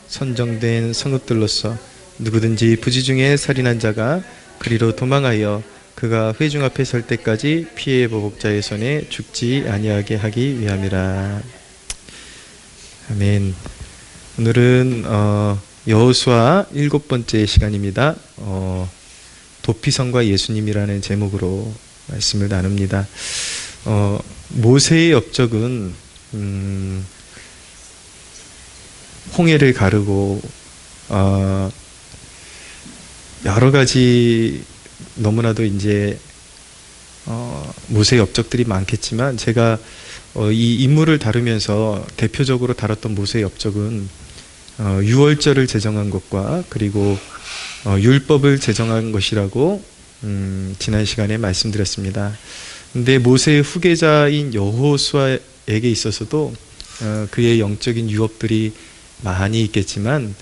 선정된 성읍들로서 누구든지 부지 중에 살인한 자가 그리로 도망하여 그가 회중 앞에 설 때까지 피해 보복자의 손에 죽지 아니하게 하기 위함이라. 아멘. 오늘은 여호수아 7번째 시간입니다. 도피성과 예수님이라는 제목으로 말씀을 나눕니다. 모세의 업적은 홍해를 가르고 여러 가지 너무나도 이제 모세의 업적들이 많겠지만 제가 이 인물을 다루면서 대표적으로 다뤘던 모세의 업적은 유월절을 제정한 것과 그리고 율법을 제정한 것이라고 지난 시간에 말씀드렸습니다. 근데 모세의 후계자인 여호수아에게 있어서도 그의 영적인 유업들이 많이 있겠지만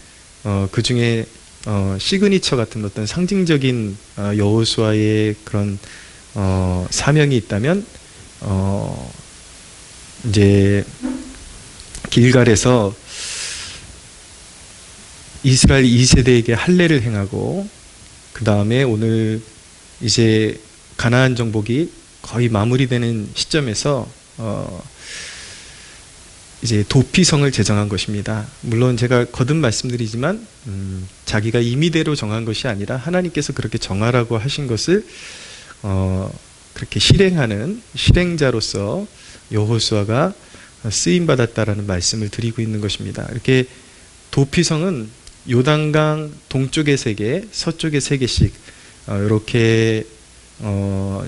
그 중에 시그니처 같은 어떤 상징적인 여호수아의 그런 사명이 있다면 이제 길갈에서 이스라엘 2세대에게 할례를 행하고 그 다음에 오늘 이제 가나안 정복이 거의 마무리되는 시점에서 이제 도피성을 제정한 것입니다. 물론 제가 거듭 말씀드리지만 자기가 임의대로 정한 것이 아니라 하나님께서 그렇게 정하라고 하신 것을 그렇게 실행하는 실행자로서 여호수아가 쓰임받았다라는 말씀을 드리고 있는 것입니다. 이렇게 도피성은 요단강 동쪽에 3개, 서쪽에 3개씩 이렇게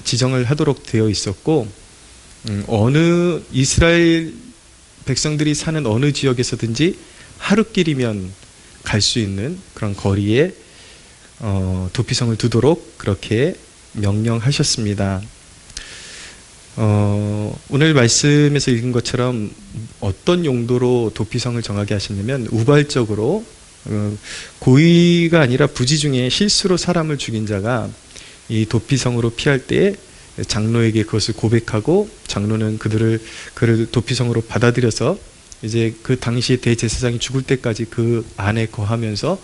지정을 하도록 되어 있었고 어느 이스라엘 백성들이 사는 어느 지역에서든지 하루길이면 갈 수 있는 그런 거리에 도피성을 두도록 그렇게 명령하셨습니다. 오늘 말씀에서 읽은 것처럼 어떤 용도로 도피성을 정하게 하셨냐면 우발적으로 고의가 아니라 부지 중에 실수로 사람을 죽인 자가 이 도피성으로 피할 때 장로에게 그것을 고백하고 장로는 그를 도피성으로 받아들여서 이제 그 당시 대제사장이 죽을 때까지 그 안에 거하면서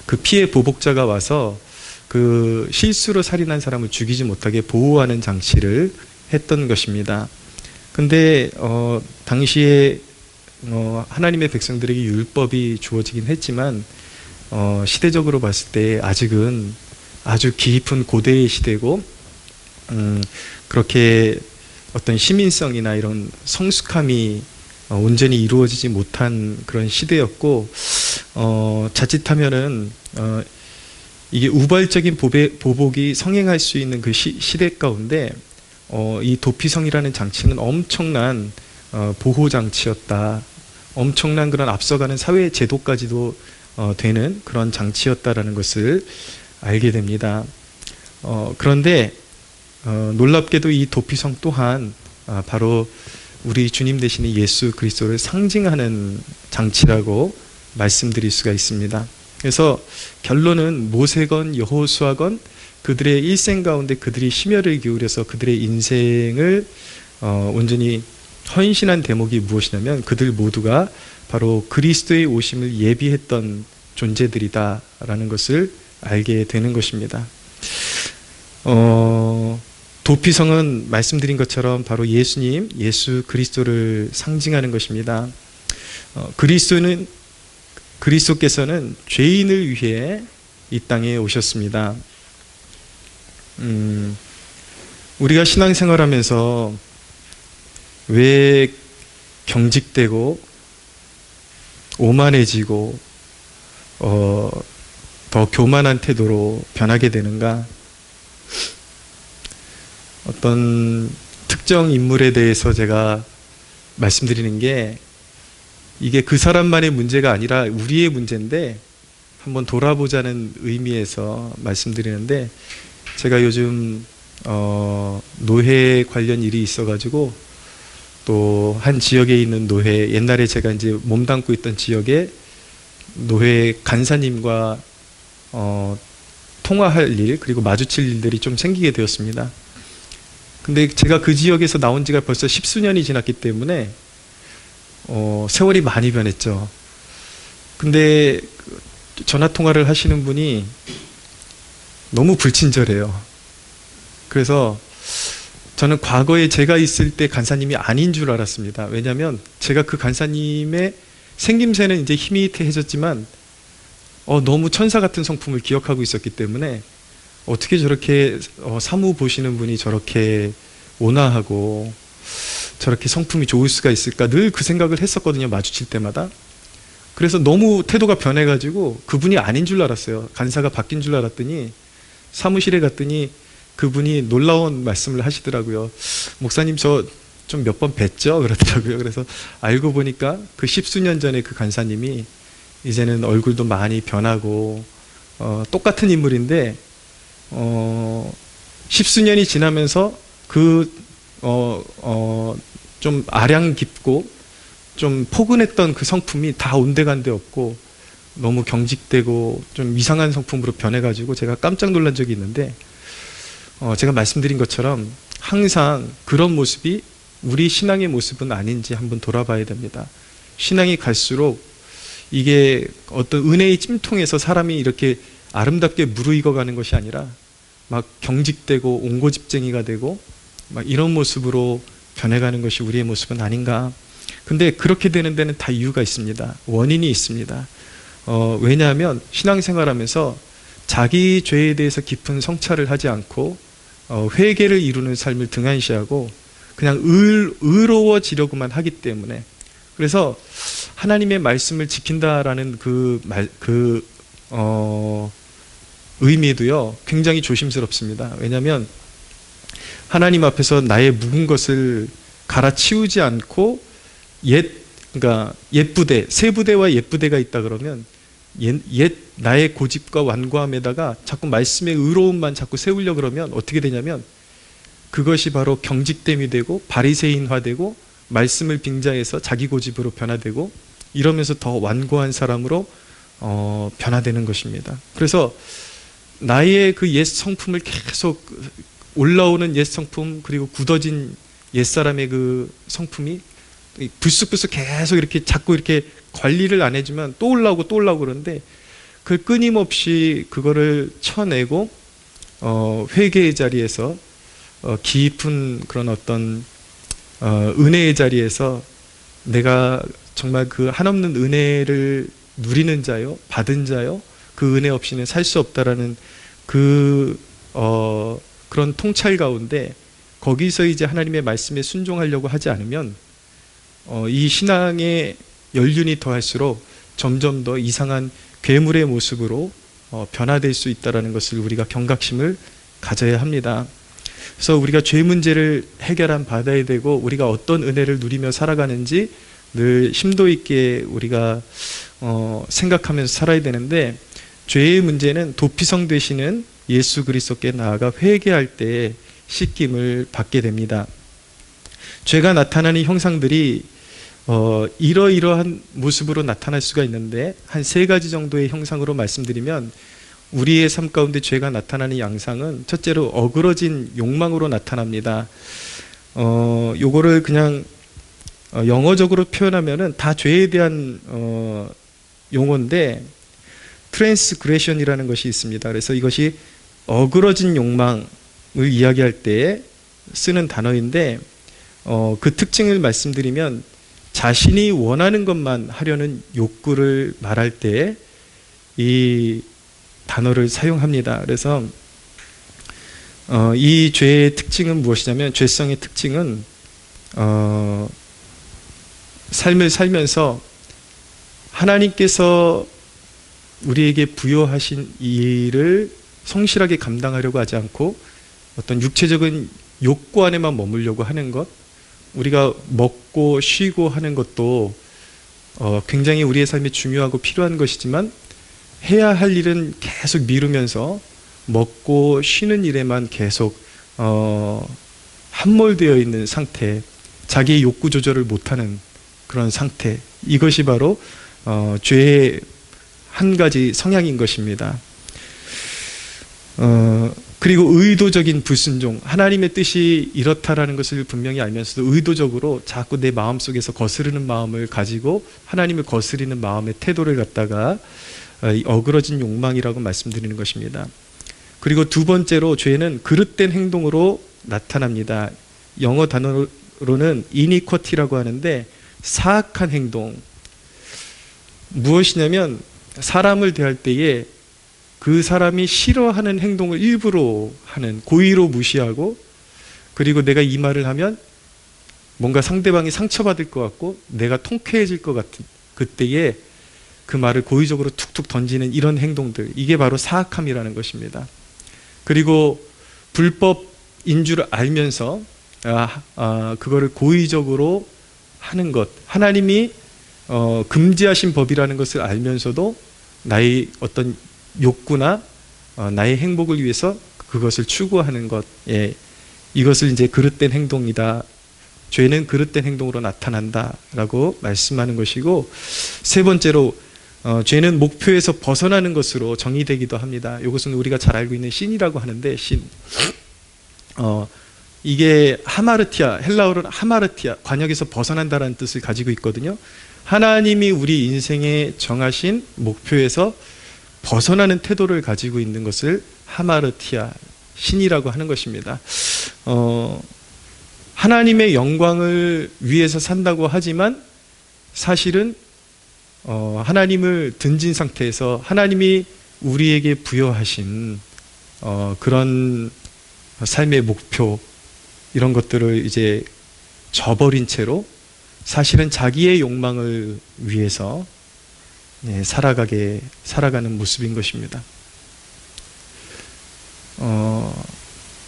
그 피해 보복자가 와서 그 실수로 살인한 사람을 죽이지 못하게 보호하는 장치를 했던 것입니다. 근데 당시에 하나님의 백성들에게 율법이 주어지긴 했지만 시대적으로 봤을 때 아직은 아주 깊은 고대의 시대고 그렇게 어떤 시민성이나 이런 성숙함이 온전히 이루어지지 못한 그런 시대였고 자칫하면은 이게 우발적인 보복이 성행할 수 있는 그 시대 가운데 이 도피성이라는 장치는 엄청난 보호 장치였다. 엄청난 그런 앞서가는 사회 제도까지도 되는 그런 장치였다라는 것을 알게 됩니다. 그런데 놀랍게도 이 도피성 또한 바로 우리 주님 되시는 예수 그리스도를 상징하는 장치라고 말씀드릴 수가 있습니다. 그래서 결론은 모세건 여호수아건 그들의 일생 가운데 그들이 심혈을 기울여서 그들의 인생을 온전히 헌신한 대목이 무엇이냐면 그들 모두가 바로 그리스도의 오심을 예비했던 존재들이다라는 것을 알게 되는 것입니다. 도피성은 말씀드린 것처럼 바로 예수님, 예수 그리스도를 상징하는 것입니다. 그리스도께서는 죄인을 위해 이 땅에 오셨습니다. 우리가 신앙생활하면서 왜 경직되고 오만해지고 더 교만한 태도로 변하게 되는가? 어떤 특정 인물에 대해서 제가 말씀드리는 게 이게 그 사람만의 문제가 아니라 우리의 문제인데 한번 돌아보자는 의미에서 말씀드리는데 제가 요즘 노회 관련 일이 있어가지고 또 한 지역에 있는 노회, 옛날에 제가 이제 몸담고 있던 지역에 노회 간사님과 통화할 일 그리고 마주칠 일들이 좀 생기게 되었습니다. 근데 제가 그 지역에서 나온 지가 벌써 10수년이 지났기 때문에 세월이 많이 변했죠. 근데 전화 통화를 하시는 분이 너무 불친절해요. 그래서 저는 과거에 제가 있을 때 간사님이 아닌 줄 알았습니다. 왜냐하면 제가 그 간사님의 생김새는 이제 희미해졌지만 너무 천사 같은 성품을 기억하고 있었기 때문에 어떻게 저렇게 사무 보시는 분이 저렇게 온화하고 저렇게 성품이 좋을 수가 있을까 늘 그 생각을 했었거든요. 마주칠 때마다. 그래서 너무 태도가 변해가지고 그분이 아닌 줄 알았어요. 간사가 바뀐 줄 알았더니 사무실에 갔더니 그분이 놀라운 말씀을 하시더라고요. 목사님 저 좀 몇 번 뵀죠? 그러더라고요. 그래서 알고 보니까 그 십수년 전에 그 간사님이 이제는 얼굴도 많이 변하고 똑같은 인물인데 십수년이 지나면서 좀 아량 깊고 좀 포근했던 그 성품이 다 온데간데 없고 너무 경직되고 좀 이상한 성품으로 변해가지고 제가 깜짝 놀란 적이 있는데 제가 말씀드린 것처럼 항상 그런 모습이 우리 신앙의 모습은 아닌지 한번 돌아봐야 됩니다. 신앙이 갈수록 이게 어떤 은혜의 찜통에서 사람이 이렇게 아름답게 무르익어 가는 것이 아니라 막 경직되고 옹고집쟁이가 되고 막 이런 모습으로 변해가는 것이 우리의 모습은 아닌가. 근데 그렇게 되는 데는 다 이유가 있습니다. 원인이 있습니다. 왜냐하면 신앙생활하면서 자기 죄에 대해서 깊은 성찰을 하지 않고 회개를 이루는 삶을 등한시하고 그냥 의로워지려고만 하기 때문에, 그래서 하나님의 말씀을 지킨다라는 의미도요 굉장히 조심스럽습니다. 왜냐하면 하나님 앞에서 나의 묵은 것을 갈아치우지 않고 그러니까 옛부대, 새 부대와 옛부대가 있다 그러면 나의 고집과 완고함에다가 자꾸 말씀의 의로움만 자꾸 세우려 그러면 어떻게 되냐면 그것이 바로 경직됨이 되고 바리새인화되고 말씀을 빙자해서 자기 고집으로 변화되고 이러면서 더 완고한 사람으로 변화되는 것입니다. 그래서 나의 그 옛 성품을 계속 올라오는 옛 성품 그리고 굳어진 옛사람의 그 성품이 불쑥불쑥 계속 이렇게 자꾸 이렇게 관리를 안 해주면 또 올라오고 또 올라오고 그러는데 그 끊임없이 그거를 쳐내고 회개의 자리에서 깊은 그런 어떤 은혜의 자리에서 내가 정말 그 한없는 은혜를 누리는 자요, 받은 자요, 그 은혜 없이는 살 수 없다라는 그런 통찰 가운데 거기서 이제 하나님의 말씀에 순종하려고 하지 않으면 이 신앙의 연륜이 더할수록 점점 더 이상한 괴물의 모습으로 변화될 수 있다는 것을 우리가 경각심을 가져야 합니다. 그래서 우리가 죄 문제를 해결한 받아야 되고 우리가 어떤 은혜를 누리며 살아가는지 늘 심도 있게 우리가 생각하면서 살아야 되는데, 죄의 문제는 도피성 되시는 예수 그리스도께 나아가 회개할 때 씻김을 받게 됩니다. 죄가 나타나는 형상들이 이러이러한 모습으로 나타날 수가 있는데 한 3가지 정도의 형상으로 말씀드리면, 우리의 삶 가운데 죄가 나타나는 양상은 첫째로 어그러진 욕망으로 나타납니다. 요거를 그냥 영어적으로 표현하면은 다 죄에 대한 용어인데 트랜스그레션이라는 것이 있습니다. 그래서 이것이 어그러진 욕망을 이야기할 때 쓰는 단어인데 그 특징을 말씀드리면 자신이 원하는 것만 하려는 욕구를 말할 때 이 단어를 사용합니다. 그래서 이 죄의 특징은 무엇이냐면, 죄성의 특징은 삶을 살면서 하나님께서 우리에게 부여하신 일을 성실하게 감당하려고 하지 않고 어떤 육체적인 욕구 안에만 머물려고 하는 것, 우리가 먹고 쉬고 하는 것도 굉장히 우리의 삶에 중요하고 필요한 것이지만 해야 할 일은 계속 미루면서 먹고 쉬는 일에만 계속 함몰되어 있는 상태, 자기의 욕구 조절을 못하는 그런 상태, 이것이 바로 죄의 한 가지 성향인 것입니다. 그리고 의도적인 불순종, 하나님의 뜻이 이렇다라는 것을 분명히 알면서도 의도적으로 자꾸 내 마음속에서 거스르는 마음을 가지고 하나님을 거스리는 마음의 태도를 갖다가 어그러진 욕망이라고 말씀드리는 것입니다. 그리고 두 번째로 죄는 그릇된 행동으로 나타납니다. 영어 단어로는 iniquity라고 하는데 사악한 행동. 무엇이냐면 사람을 대할 때에 그 사람이 싫어하는 행동을 일부러 하는, 고의로 무시하고, 그리고 내가 이 말을 하면 뭔가 상대방이 상처받을 것 같고 내가 통쾌해질 것 같은 그때에 그 말을 고의적으로 툭툭 던지는 이런 행동들, 이게 바로 사악함이라는 것입니다. 그리고 불법인 줄 알면서 그거를 고의적으로 하는 것, 하나님이 금지하신 법이라는 것을 알면서도 나의 어떤 욕구나 나의 행복을 위해서 그것을 추구하는 것, 이것을 이제 그릇된 행동이다. 죄는 그릇된 행동으로 나타난다라고 말씀하는 것이고, 세 번째로 죄는 목표에서 벗어나는 것으로 정의되기도 합니다. 이것은 우리가 잘 알고 있는 신이라고 하는데, 신. 이게 하마르티아, 헬라어로는 하마르티아, 관역에서 벗어난다라는 뜻을 가지고 있거든요. 하나님이 우리 인생에 정하신 목표에서 벗어나는 태도를 가지고 있는 것을 하마르티아, 신이라고 하는 것입니다. 하나님의 영광을 위해서 산다고 하지만 사실은 하나님을 등진 상태에서 하나님이 우리에게 부여하신 그런 삶의 목표, 이런 것들을 이제 저버린 채로 사실은 자기의 욕망을 위해서 살아가는 모습인 것입니다.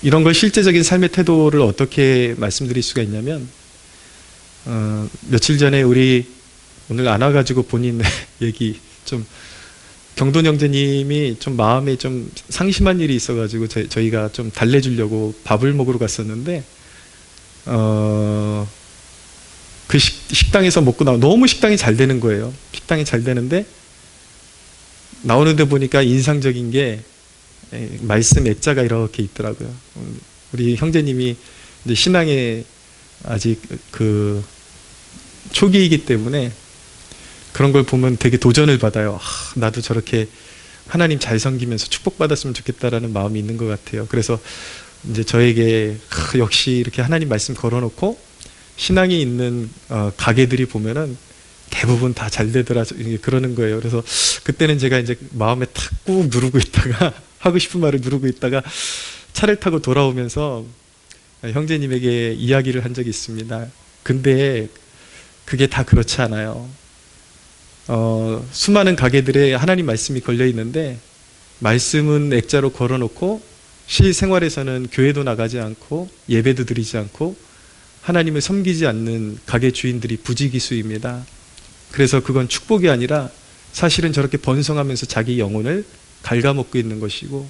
이런 걸 실제적인 삶의 태도를 어떻게 말씀드릴 수가 있냐면, 며칠 전에 우리 오늘 안 와가지고 본인 얘기 좀, 경돈 형제님이 좀 마음에 좀 상심한 일이 있어가지고 저희가 좀 달래주려고 밥을 먹으러 갔었는데, 그 식당에서 먹고 너무 식당이 잘 되는 거예요. 식당이 잘 되는데 나오는데 보니까 인상적인 게 말씀 액자가 이렇게 있더라고요. 우리 형제님이 이제 신앙에 아직 그 초기이기 때문에 그런 걸 보면 되게 도전을 받아요. 나도 저렇게 하나님 잘 섬기면서 축복받았으면 좋겠다라는 마음이 있는 것 같아요. 그래서 이제 저에게 역시 이렇게 하나님 말씀 걸어놓고 신앙이 있는 가게들이 보면은 대부분 다 잘 되더라, 그러는 거예요. 그래서 그때는 제가 이제 마음에 탁 꾹 누르고 있다가 하고 싶은 말을 누르고 있다가 차를 타고 돌아오면서 형제님에게 이야기를 한 적이 있습니다. 근데 그게 다 그렇지 않아요. 수많은 가게들에 하나님 말씀이 걸려 있는데 말씀은 액자로 걸어놓고 실생활에서는 교회도 나가지 않고 예배도 드리지 않고 하나님을 섬기지 않는 가게 주인들이 부지기수입니다. 그래서 그건 축복이 아니라 사실은 저렇게 번성하면서 자기 영혼을 갉아먹고 있는 것이고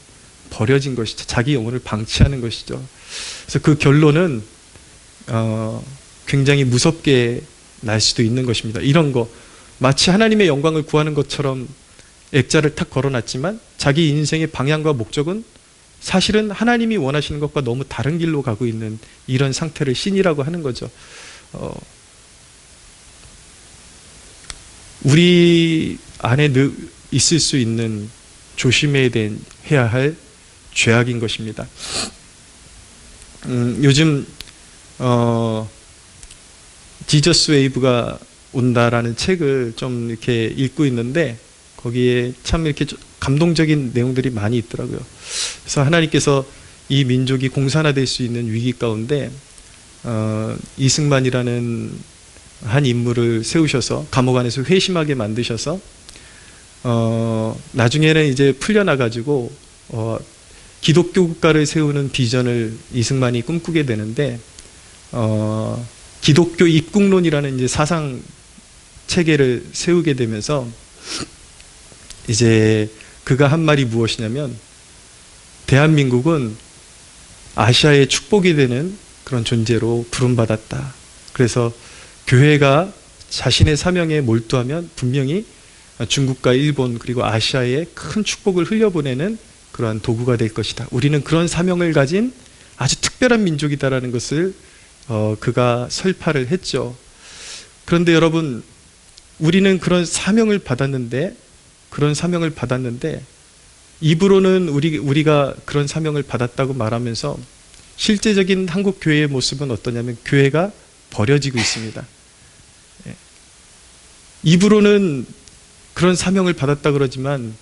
버려진 것이죠. 자기 영혼을 방치하는 것이죠. 그래서 그 결론은 굉장히 무섭게 날 수도 있는 것입니다. 이런 거 마치 하나님의 영광을 구하는 것처럼 액자를 탁 걸어놨지만 자기 인생의 방향과 목적은 사실은 하나님이 원하시는 것과 너무 다른 길로 가고 있는 이런 상태를 신이라고 하는 거죠. 우리 안에 있을 수 있는 조심해야 할 죄악인 것입니다. 요즘 지저스 웨이브가 온다라는 책을 좀 이렇게 읽고 있는데 거기에 참 이렇게 감동적인 내용들이 많이 있더라고요. 그래서 하나님께서 이 민족이 공산화될 수 있는 위기 가운데 이승만이라는 한 인물을 세우셔서 감옥 안에서 회심하게 만드셔서 나중에는 이제 풀려나가지고 기독교 국가를 세우는 비전을 이승만이 꿈꾸게 되는데 기독교 입국론이라는 이제 사상 체계를 세우게 되면서 이제 그가 한 말이 무엇이냐면 대한민국은 아시아의 축복이 되는 그런 존재로 부름받았다. 그래서 교회가 자신의 사명에 몰두하면 분명히 중국과 일본 그리고 아시아에 큰 축복을 흘려보내는 그러한 도구가 될 것이다. 우리는 그런 사명을 가진 아주 특별한 민족이다라는 것을 그가 설파를 했죠. 그런데 여러분, 우리는 그런 사명을 받았는데 입으로는 우리가 그런 사명을 받았다고 말하면서 실제적인 한국 교회의 모습은 어떠냐면 교회가 버려지고 있습니다. 입으로는 그런 사명을 받았다 그러지만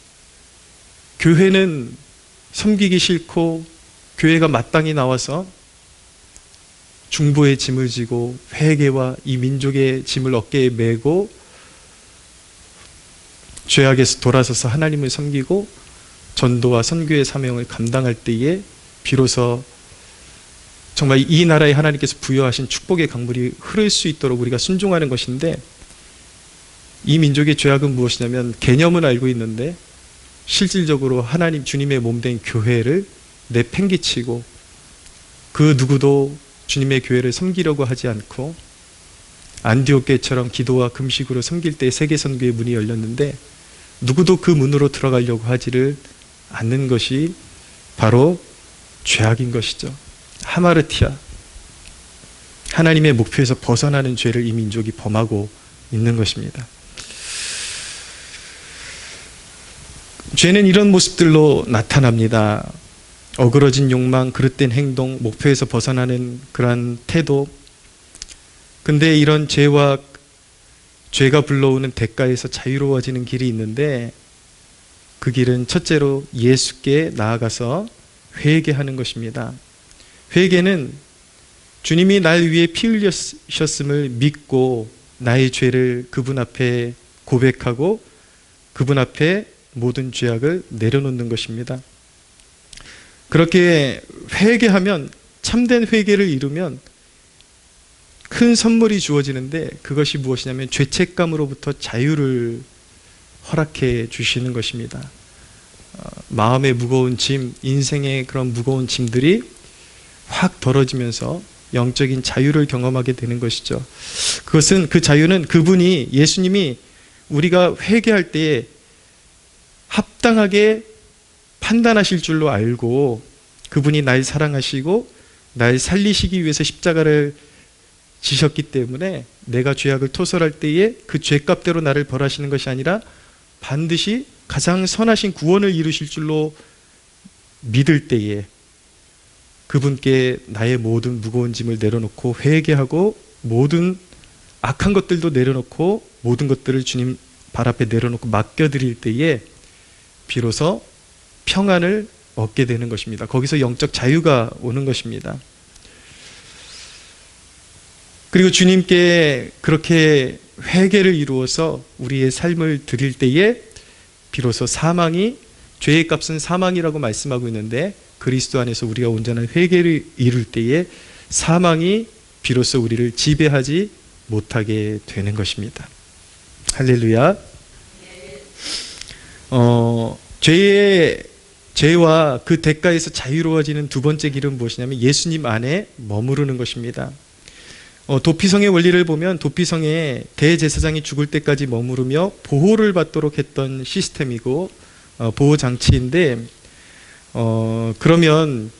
교회는 섬기기 싫고 교회가 마땅히 나와서 중보의 짐을 지고 회개와 이 민족의 짐을 어깨에 메고 죄악에서 돌아서서 하나님을 섬기고 전도와 선교의 사명을 감당할 때에 비로소 정말 이 나라에 하나님께서 부여하신 축복의 강물이 흐를 수 있도록 우리가 순종하는 것인데, 이 민족의 죄악은 무엇이냐면 개념은 알고 있는데 실질적으로 하나님 주님의 몸된 교회를 내팽개치고 그 누구도 주님의 교회를 섬기려고 하지 않고 안디옥 교회처럼 기도와 금식으로 섬길 때 세계 선교의 문이 열렸는데 누구도 그 문으로 들어가려고 하지를 않는 것이 바로 죄악인 것이죠. 하마르티아, 하나님의 목표에서 벗어나는 죄를 이 민족이 범하고 있는 것입니다. 죄는 이런 모습들로 나타납니다. 어그러진 욕망, 그릇된 행동, 목표에서 벗어나는 그러한 태도. 근데 이런 죄가 불러오는 대가에서 자유로워지는 길이 있는데, 그 길은 첫째로 예수께 나아가서 회개하는 것입니다. 회개는 주님이 날 위해 피 흘리셨음을 믿고 나의 죄를 그분 앞에 고백하고 그분 앞에 모든 죄악을 내려놓는 것입니다. 그렇게 회개하면, 참된 회개를 이루면 큰 선물이 주어지는데, 그것이 무엇이냐면 죄책감으로부터 자유를 허락해 주시는 것입니다. 마음의 무거운 짐, 인생의 그런 무거운 짐들이 확 덜어지면서 영적인 자유를 경험하게 되는 것이죠. 그 자유는 예수님이 우리가 회개할 때에 합당하게 판단하실 줄로 알고 그분이 날 사랑하시고 날 살리시기 위해서 십자가를 지셨기 때문에 내가 죄악을 토설할 때에 그 죄값대로 나를 벌하시는 것이 아니라 반드시 가장 선하신 구원을 이루실 줄로 믿을 때에 그분께 나의 모든 무거운 짐을 내려놓고 회개하고 모든 악한 것들도 내려놓고 모든 것들을 주님 발 앞에 내려놓고 맡겨드릴 때에 비로소 평안을 얻게 되는 것입니다. 거기서 영적 자유가 오는 것입니다. 그리고 주님께 그렇게 회개를 이루어서 우리의 삶을 드릴 때에 비로소 죄의 값은 사망이라고 말씀하고 있는데, 그리스도 안에서 우리가 온전한 회개를 이룰 때에 사망이 비로소 우리를 지배하지 못하게 되는 것입니다. 할렐루야. 죄와 그 대가에서 자유로워지는 두 번째 길은 무엇이냐면 예수님 안에 머무르는 것입니다. 도피성의 원리를 보면 도피성에 대제사장이 죽을 때까지 머무르며 보호를 받도록 했던 시스템이고 보호장치인데, 그러면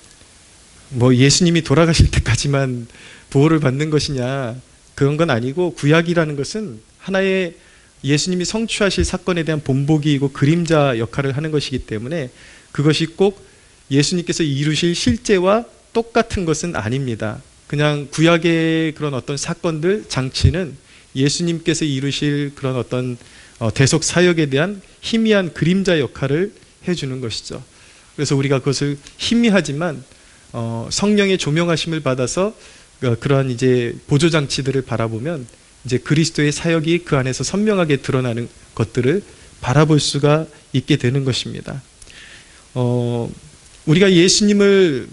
예수님이 돌아가실 때까지만 보호를 받는 것이냐, 그런 건 아니고, 구약이라는 것은 하나의 예수님이 성취하실 사건에 대한 본보기이고 그림자 역할을 하는 것이기 때문에 그것이 꼭 예수님께서 이루실 실제와 똑같은 것은 아닙니다. 그냥 구약의 그런 어떤 사건들, 장치는 예수님께서 이루실 그런 어떤 대속 사역에 대한 희미한 그림자 역할을 해주는 것이죠. 그래서 우리가 그것을 희미하지만 성령의 조명하심을 받아서 그러한 이제 보조 장치들을 바라보면 이제 그리스도의 사역이 그 안에서 선명하게 드러나는 것들을 바라볼 수가 있게 되는 것입니다. 우리가 예수님을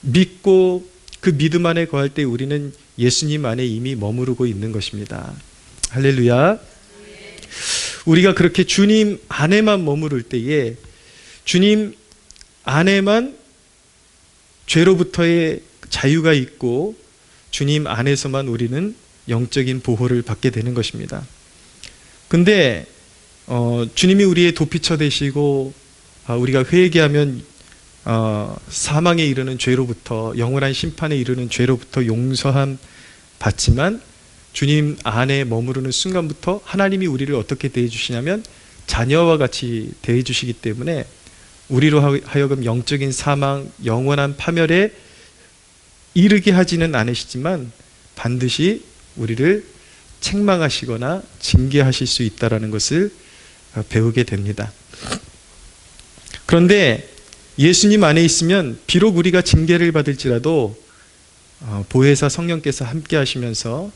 믿고 그 믿음 안에 거할 때 우리는 예수님 안에 이미 머무르고 있는 것입니다. 할렐루야. 우리가 그렇게 주님 안에만 머무를 때에 주님 안에만 죄로부터의 자유가 있고 주님 안에서만 우리는 영적인 보호를 받게 되는 것입니다. 근데 주님이 우리의 도피처 되시고 우리가 회개하면 사망에 이르는 죄로부터, 영원한 심판에 이르는 죄로부터 용서함 받지만 주님 안에 머무르는 순간부터 하나님이 우리를 어떻게 대해 주시냐면 자녀와 같이 대해 주시기 때문에 우리로 하여금 영적인 사망, 영원한 파멸에 이르게 하지는 않으시지만 반드시 우리를 책망하시거나 징계하실 수 있다는 것을 배우게 됩니다. 그런데 예수님 안에 있으면 비록 우리가 징계를 받을지라도 보혜사 성령께서 함께 하시면서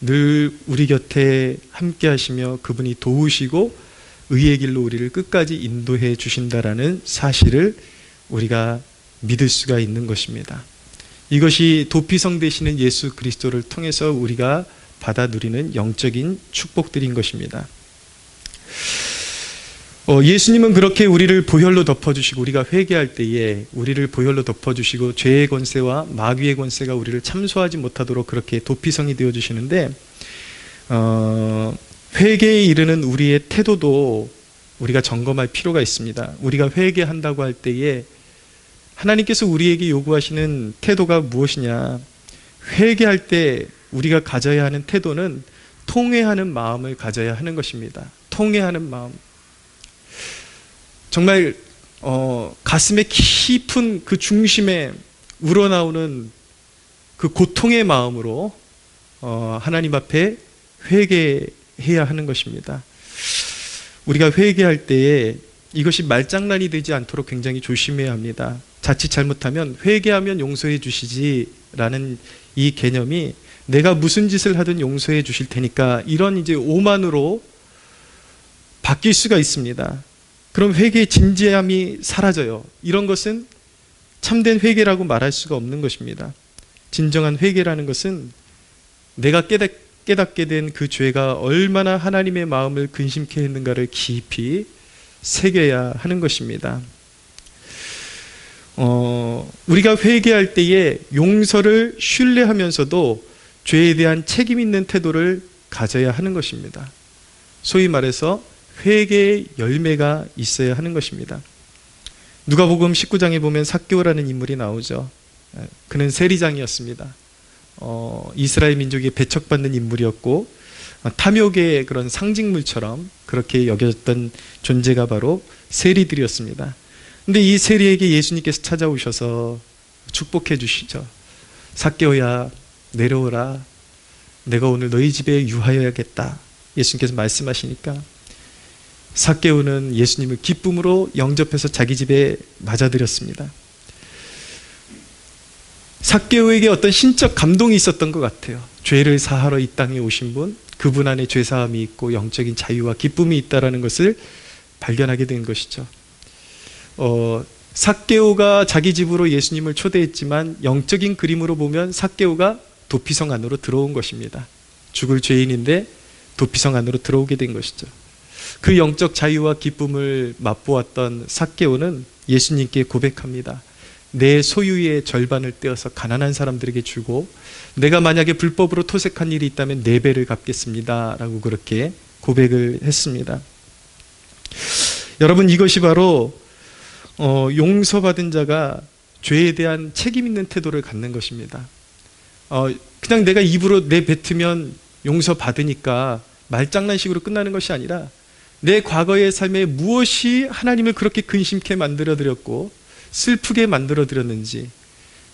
늘 우리 곁에 함께 하시며 그분이 도우시고 의의 길로 우리를 끝까지 인도해 주신다라는 사실을 우리가 믿을 수가 있는 것입니다. 이것이 도피성 되시는 예수 그리스도를 통해서 우리가 받아 누리는 영적인 축복들인 것입니다. 예수님은 그렇게 우리를 보혈로 덮어주시고 우리가 회개할 때에 우리를 보혈로 덮어주시고 죄의 권세와 마귀의 권세가 우리를 참소하지 못하도록 그렇게 도피성이 되어주시는데 회개에 이르는 우리의 태도도 우리가 점검할 필요가 있습니다. 우리가 회개한다고 할 때에 하나님께서 우리에게 요구하시는 태도가 무엇이냐? 회개할 때 우리가 가져야 하는 태도는 통회하는 마음을 가져야 하는 것입니다. 통회하는 마음. 정말 가슴의 깊은 그 중심에 우러나오는 그 고통의 마음으로 하나님 앞에 회개해야 하는 것입니다. 우리가 회개할 때에 이것이 말장난이 되지 않도록 굉장히 조심해야 합니다. 자칫 잘못하면 회개하면 용서해 주시지라는 이 개념이 내가 무슨 짓을 하든 용서해 주실 테니까 이런 이제 오만으로 바뀔 수가 있습니다. 그럼 회개의 진지함이 사라져요. 이런 것은 참된 회개라고 말할 수가 없는 것입니다. 진정한 회개라는 것은 내가 깨닫게 된 그 죄가 얼마나 하나님의 마음을 근심케 했는가를 깊이 새겨야 하는 것입니다. 우리가 회개할 때에 용서를 신뢰하면서도 죄에 대한 책임 있는 태도를 가져야 하는 것입니다. 소위 말해서 회개의 열매가 있어야 하는 것입니다. 누가복음 19장에 보면 삭개오라는 인물이 나오죠. 그는 세리장이었습니다. 이스라엘 민족이 배척받는 인물이었고 탐욕의 그런 상징물처럼 그렇게 여겨졌던 존재가 바로 세리들이었습니다. 근데 이 세리에게 예수님께서 찾아오셔서 축복해 주시죠. 삭개오야, 내려오라. 내가 오늘 너희 집에 유하여야겠다. 예수님께서 말씀하시니까 삭개오는 예수님을 기쁨으로 영접해서 자기 집에 맞아들였습니다. 삭개오에게 어떤 신적 감동이 있었던 것 같아요. 죄를 사하러 이 땅에 오신 분, 그분 안에 죄사함이 있고 영적인 자유와 기쁨이 있다는 것을 발견하게 된 것이죠. 삭개오가 자기 집으로 예수님을 초대했지만 영적인 그림으로 보면 삭개오가 도피성 안으로 들어온 것입니다. 죽을 죄인인데 도피성 안으로 들어오게 된 것이죠. 그 영적 자유와 기쁨을 맛보았던 삭개오는 예수님께 고백합니다. 내 소유의 절반을 떼어서 가난한 사람들에게 주고 내가 만약에 불법으로 토색한 일이 있다면 4배를 갚겠습니다 라고 그렇게 고백을 했습니다. 여러분, 이것이 바로 용서받은 자가 죄에 대한 책임 있는 태도를 갖는 것입니다. 그냥 내가 입으로 내뱉으면 용서받으니까 말장난식으로 끝나는 것이 아니라 내 과거의 삶에 무엇이 하나님을 그렇게 근심케 만들어드렸고 슬프게 만들어드렸는지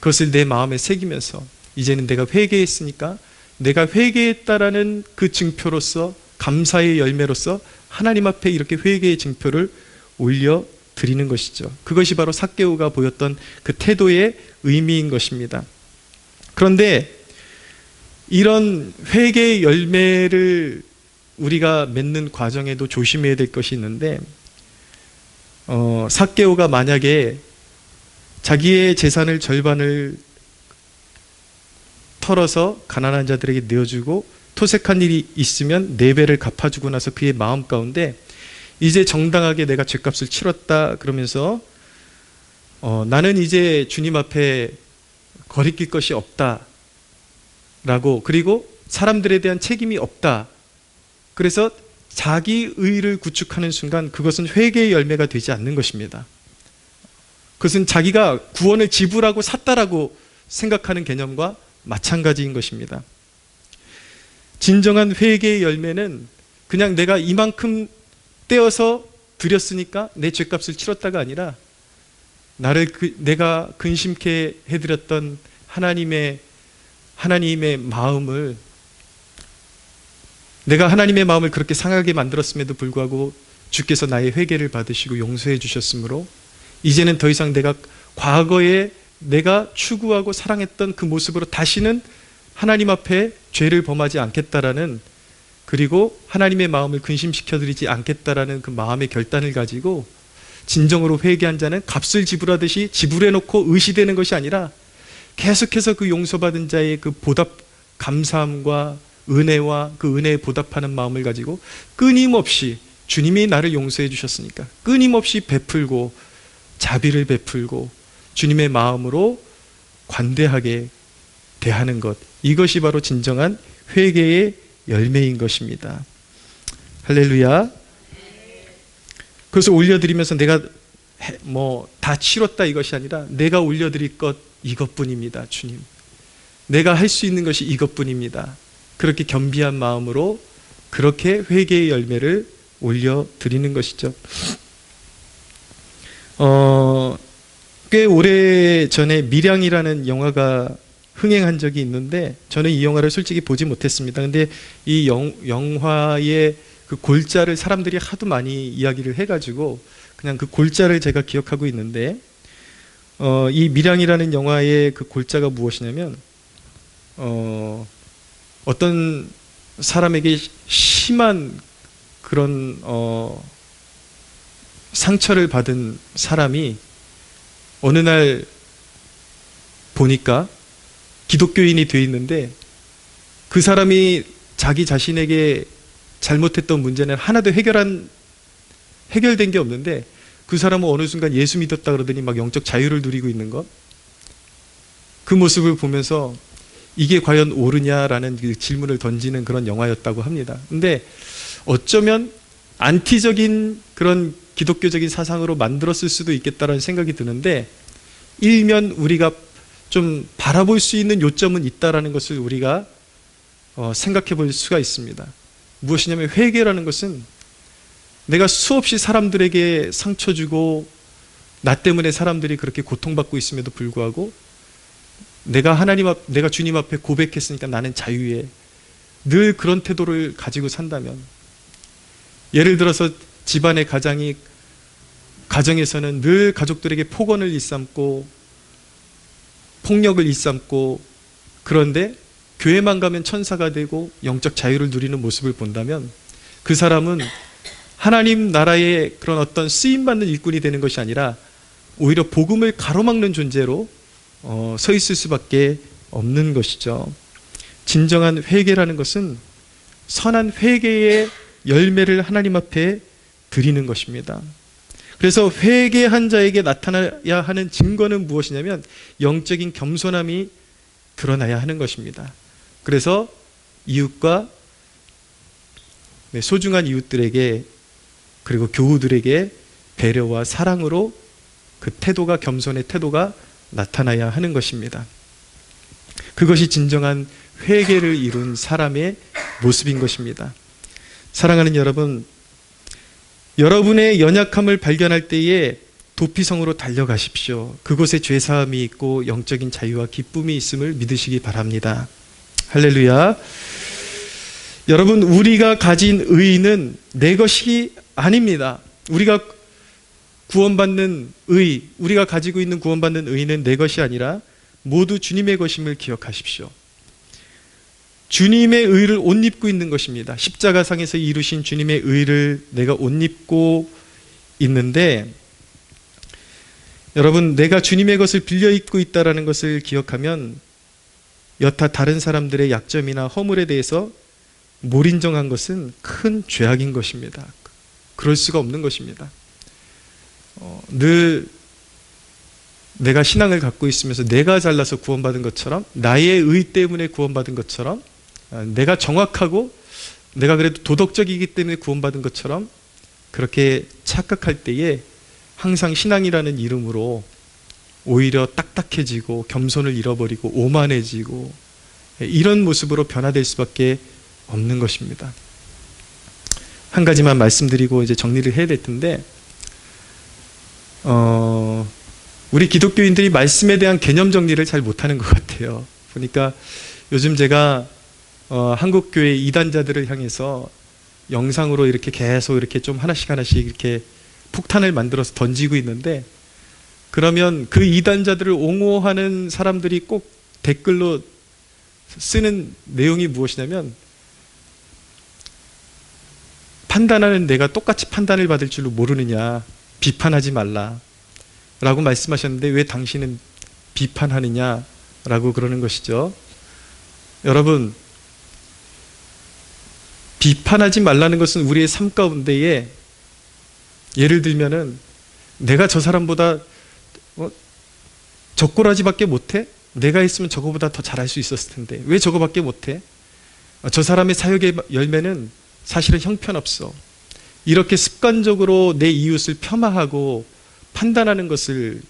그것을 내 마음에 새기면서 이제는 내가 회개했으니까 내가 회개했다라는 그 증표로서, 감사의 열매로서 하나님 앞에 이렇게 회개의 증표를 올려드리는 것이죠. 그것이 바로 삭개오가 보였던 그 태도의 의미인 것입니다. 그런데 이런 회개의 열매를 우리가 맺는 과정에도 조심해야 될 것이 있는데 삭개오가 만약에 자기의 재산을 절반을 털어서 가난한 자들에게 내어주고 토색한 일이 있으면 4배를 갚아주고 나서 그의 마음 가운데 이제 정당하게 내가 죗값을 치렀다 그러면서 나는 이제 주님 앞에 거리낄 것이 없다 라고, 그리고 사람들에 대한 책임이 없다, 그래서 자기 의를 구축하는 순간 그것은 회개의 열매가 되지 않는 것입니다. 그것은 자기가 구원을 지불하고 샀다라고 생각하는 개념과 마찬가지인 것입니다. 진정한 회개의 열매는 그냥 내가 이만큼 떼어서 드렸으니까 내 죄값을 치렀다가 아니라 내가 근심케 해드렸던 하나님의 마음을, 내가 하나님의 마음을 그렇게 상하게 만들었음에도 불구하고 주께서 나의 회개를 받으시고 용서해 주셨으므로 이제는 더 이상 내가 과거에 내가 추구하고 사랑했던 그 모습으로 다시는 하나님 앞에 죄를 범하지 않겠다라는, 그리고 하나님의 마음을 근심시켜드리지 않겠다라는 그 마음의 결단을 가지고 진정으로 회개한 자는 값을 지불하듯이 지불해놓고 의시되는 것이 아니라 계속해서 그 용서받은 자의 그 보답, 감사함과 은혜와 그 은혜에 보답하는 마음을 가지고 끊임없이 주님이 나를 용서해 주셨으니까 끊임없이 베풀고 자비를 베풀고 주님의 마음으로 관대하게 대하는 것, 이것이 바로 진정한 회개의 열매인 것입니다. 할렐루야. 그래서 올려드리면서 내가 다 치렀다 이것이 아니라 내가 올려드릴 것 이것뿐입니다. 주님, 내가 할 수 있는 것이 이것뿐입니다. 그렇게 겸비한 마음으로 그렇게 회개의 열매를 올려드리는 것이죠. 꽤 오래전에 밀양이라는 영화가 흥행한 적이 있는데 저는 이 영화를 솔직히 보지 못했습니다. 근데 이 영화의 그 골자를 사람들이 하도 많이 이야기를 해가지고 그냥 그 골자를 제가 기억하고 있는데, 이 밀양이라는 영화의 그 골자가 무엇이냐면 어떤 사람에게 심한 그런 상처를 받은 사람이 어느 날 보니까 기독교인이 되어 있는데 그 사람이 자기 자신에게 잘못했던 문제는 하나도 해결된 게 없는데 그 사람은 어느 순간 예수 믿었다 그러더니 막 영적 자유를 누리고 있는 것, 그 모습을 보면서 이게 과연 옳으냐라는 그 질문을 던지는 그런 영화였다고 합니다. 근데 어쩌면 안티적인 그런 기독교적인 사상으로 만들었을 수도 있겠다라는 생각이 드는데, 일면 우리가 좀 바라볼 수 있는 요점은 있다라는 것을 우리가 생각해 볼 수가 있습니다. 무엇이냐면 회개라는 것은 내가 수없이 사람들에게 상처 주고 나 때문에 사람들이 그렇게 고통받고 있음에도 불구하고 내가 주님 앞에 고백했으니까 나는 자유해, 늘 그런 태도를 가지고 산다면, 예를 들어서 집안의 가정에서는 늘 가족들에게 폭언을 일삼고 폭력을 일삼고, 그런데 교회만 가면 천사가 되고 영적 자유를 누리는 모습을 본다면 그 사람은 하나님 나라의 그런 어떤 쓰임받는 일꾼이 되는 것이 아니라 오히려 복음을 가로막는 존재로 서 있을 수밖에 없는 것이죠. 진정한 회개라는 것은 선한 회개의 열매를 하나님 앞에 드리는 것입니다. 그래서 회개한 자에게 나타나야 하는 증거는 무엇이냐면 영적인 겸손함이 드러나야 하는 것입니다. 그래서 이웃과 소중한 이웃들에게 그리고 교우들에게 배려와 사랑으로 그 태도가, 겸손의 태도가 나타나야 하는 것입니다. 그것이 진정한 회개를 이룬 사람의 모습인 것입니다. 사랑하는 여러분, 여러분의 연약함을 발견할 때에 도피성으로 달려가십시오. 그곳에 죄사함이 있고 영적인 자유와 기쁨이 있음을 믿으시기 바랍니다. 할렐루야. 여러분, 우리가 가진 의는 내 것이 아닙니다. 우리가 구원받는 의, 우리가 가지고 있는 구원받는 의는 내 것이 아니라 모두 주님의 것임을 기억하십시오. 주님의 의를 옷 입고 있는 것입니다. 십자가상에서 이루신 주님의 의를 내가 옷 입고 있는데, 여러분, 내가 주님의 것을 빌려 입고 있다는 것을 기억하면 여타 다른 사람들의 약점이나 허물에 대해서 몰인정한 것은 큰 죄악인 것입니다. 그럴 수가 없는 것입니다. 늘 내가 신앙을 갖고 있으면서 내가 잘나서 구원받은 것처럼, 나의 의 때문에 구원받은 것처럼, 내가 정확하고 내가 그래도 도덕적이기 때문에 구원받은 것처럼 그렇게 착각할 때에 항상 신앙이라는 이름으로 오히려 딱딱해지고 겸손을 잃어버리고 오만해지고 이런 모습으로 변화될 수밖에 없는 것입니다. 한 가지만 말씀드리고 이제 정리를 해야 될 텐데, 우리 기독교인들이 말씀에 대한 개념 정리를 잘 못하는 것 같아요. 보니까 요즘 제가 한국교회 이단자들을 향해서 영상으로 이렇게 계속 이렇게 좀 하나씩 이렇게 폭탄을 만들어서 던지고 있는데, 그러면 그 이단자들을 옹호하는 사람들이 꼭 댓글로 쓰는 내용이 무엇이냐면, 판단하는 내가 똑같이 판단을 받을 줄로 모르느냐, 비판하지 말라 라고 말씀하셨는데 왜 당신은 비판하느냐 라고 그러는 것이죠. 여러분, 비판하지 말라는 것은 우리의 삶 가운데에, 예를 들면은 내가 저 사람보다 젓가락지밖에 못해? 내가 있으면 저거보다 더 잘할 수 있었을 텐데 왜 저거밖에 못해? 저 사람의 사역의 열매는 사실은 형편없어. 이렇게 습관적으로 내 이웃을 폄하하고 판단하는 것을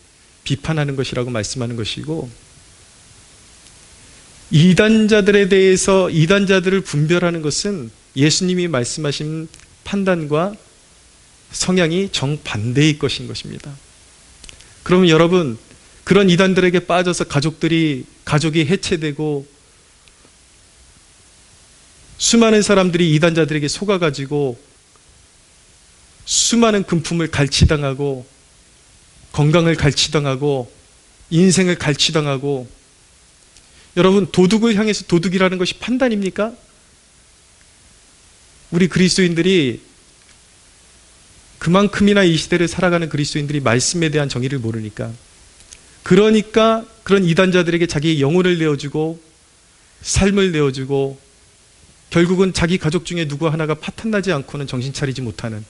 비판하는 것이라고 말씀하는 것이고, 이단자들에 대해서 이단자들을 분별하는 것은 예수님이 말씀하신 판단과 성향이 정반대의 것인 것입니다. 그러면 여러분, 그런 이단들에게 빠져서 가족이 해체되고 수많은 사람들이 이단자들에게 속아가지고 수많은 금품을 갈취당하고 건강을 갈취당하고 인생을 갈취당하고, 여러분, 도둑을 향해서 도둑이라는 것이 판단입니까? 우리 그리스도인들이 그만큼이나 이 시대를 살아가는 그리스도인들이 말씀에 대한 정의를 모르니까, 그러니까 그런 이단자들에게 자기의 영혼을 내어주고 삶을 내어주고 결국은 자기 가족 중에 누구 하나가 파탄나지 않고는 정신 차리지 못하는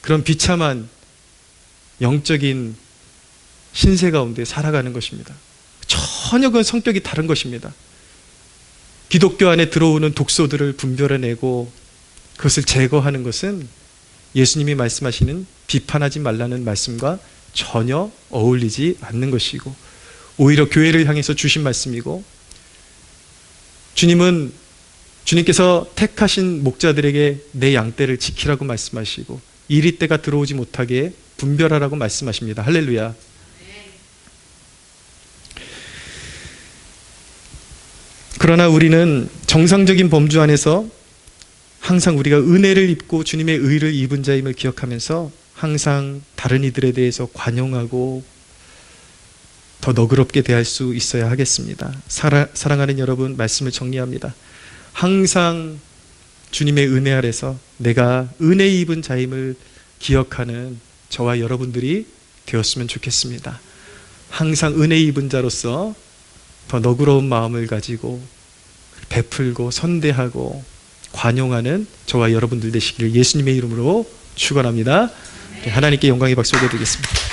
그런 비참한 영적인 신세 가운데 살아가는 것입니다. 전혀 그 성격이 다른 것입니다. 기독교 안에 들어오는 독소들을 분별해내고 그것을 제거하는 것은 예수님이 말씀하시는 비판하지 말라는 말씀과 전혀 어울리지 않는 것이고, 오히려 교회를 향해서 주신 말씀이고, 주님께서 택하신 목자들에게 내 양떼를 지키라고 말씀하시고 이리 때가 들어오지 못하게 분별하라고 말씀하십니다. 할렐루야. 그러나 우리는 정상적인 범주 안에서 항상 우리가 은혜를 입고 주님의 의를 입은 자임을 기억하면서 항상 다른 이들에 대해서 관용하고 더 너그럽게 대할 수 있어야 하겠습니다. 사랑하는 여러분, 말씀을 정리합니다. 항상 주님의 은혜 아래서 내가 은혜 입은 자임을 기억하는 저와 여러분들이 되었으면 좋겠습니다. 항상 은혜 입은 자로서 더 너그러운 마음을 가지고 베풀고 선대하고 관용하는 저와 여러분들 되시기를 예수님의 이름으로 축원합니다. 하나님께 영광의 박수 올려드리겠습니다.